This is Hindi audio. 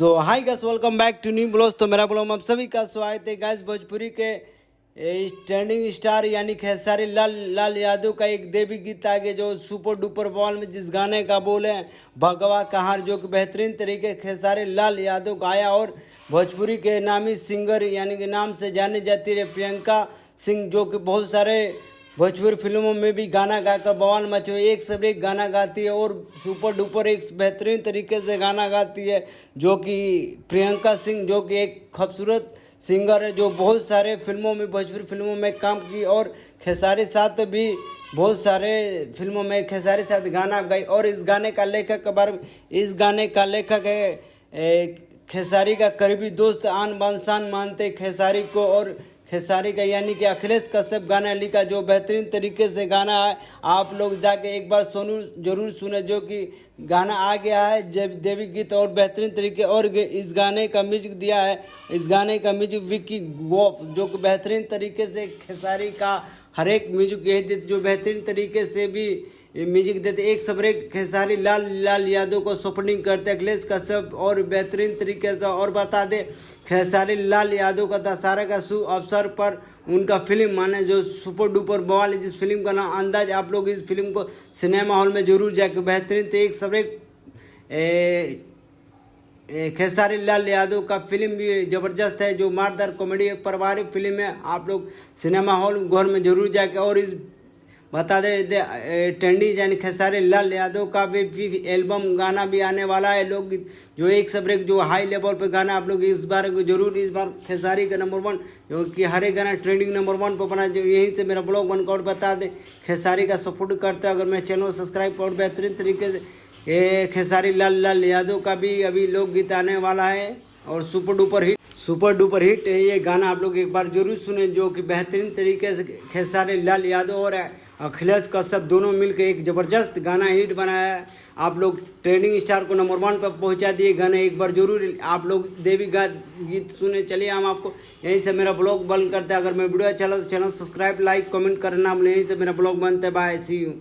So hi guys, welcome back to new blog. तो मेरा ब्लॉग में आप सभी का स्वागत है गाइस। भोजपुरी के ट्रेंडिंग स्टार यानी खेसारी लाल यादव का एक देवी गीत आ गया जो सुपर डुपर बॉल में, जिस गाने का बोले भगवा कहार, जो कि बेहतरीन तरीके खेसारी लाल यादव गाया। और भोजपुरी के नामी सिंगर यानी कि नाम से जानी जाती है प्रियंका सिंह, जो कि बहुत सारे भोजपुरी फिल्मों में भी गाना गाकर बवाल मचे, एक से एक गाना गाती है और सुपर डुपर एक बेहतरीन तरीके से गाना गाती है। जो कि प्रियंका सिंह, जो कि एक खूबसूरत सिंगर है, जो बहुत सारे फिल्मों में, भोजपुरी फिल्मों में काम की और खेसारी साथ भी बहुत सारे फिल्मों में खेसारी साथ गाना गाई। और इस गाने का लेखक के बारे में, इस गाने का लेखक है खेसारी का करीबी दोस्त आन बान शान मानते खेसारी को। और खेसारी का यानी कि अखिलेश कश्यप गाना लिखा, जो बेहतरीन तरीके से गाना है। आप लोग जाके एक बार जरूर सुने, जो कि गाना आ गया है जब देवी गीत और बेहतरीन तरीके। और इस गाने का म्यूजिक दिया है, इस गाने का म्यूजिक विक्की गोफ, जो कि बेहतरीन तरीके से खेसारी का हर एक म्यूजिक यही देते, जो बेहतरीन तरीके से भी म्यूजिक देते। एक सबरे खेसारी लाल यादव को सपोर्टिंग करते अखिलेश कश्यप और बेहतरीन तरीके से। और बता दे खेसारी लाल यादव का दशहरा का शुभ अवसर पर उनका फिल्म माने जो सुपर डुपर बवाल, जिस फिल्म का नाम अंदाज, आप लोग इस फिल्म को सिनेमा हॉल में जरूर जाके बेहतरीन तो एक सबरे खेसारी लाल यादव का फिल्म भी ज़बरदस्त है, जो मारदार कॉमेडी पारिवारिक फिल्म है। आप लोग सिनेमा हॉल घर में जरूर जाके। और इस बता दें ट्रेंडिंग यानी खेसारी लाल यादव का भी एल्बम गाना भी आने वाला है। लोग जो एक सब एक जो हाई लेवल पे गाना, आप लोग इस बार जरूर, इस बार खेसारी का नंबर 1, जो कि हर एक गाना ट्रेंडिंग नंबर 1 पर बना। जो यहीं से मेरा ब्लॉग बनकर और बता दें खेसारी का सपोर्ट करते हैं। अगर मैं चैनल सब्सक्राइब कर बेहतरीन तरीके से खेसारी लाल यादव का भी अभी लोकगीत आने वाला है और सुपर डुपर हिट है ये गाना। आप लोग एक बार जरूर सुने, जो कि बेहतरीन तरीके से खेसारी लाल यादव और अखिलेश कश्यप दोनों मिलकर एक ज़बरदस्त गाना हिट बनाया है। आप लोग ट्रेंडिंग स्टार को नंबर 1 पर पहुंचा दिए गाने। एक बार जरूर आप लोग देवी गीत सुने। चलिए हम आपको यहीं से मेरा ब्लॉग बंद करते हैं। अगर मैं वीडियो अच्छा लगा तो चैनल सब्सक्राइब, लाइक, कमेंट करना, यहीं से मेरा ब्लॉग बनता है। Bye, see you.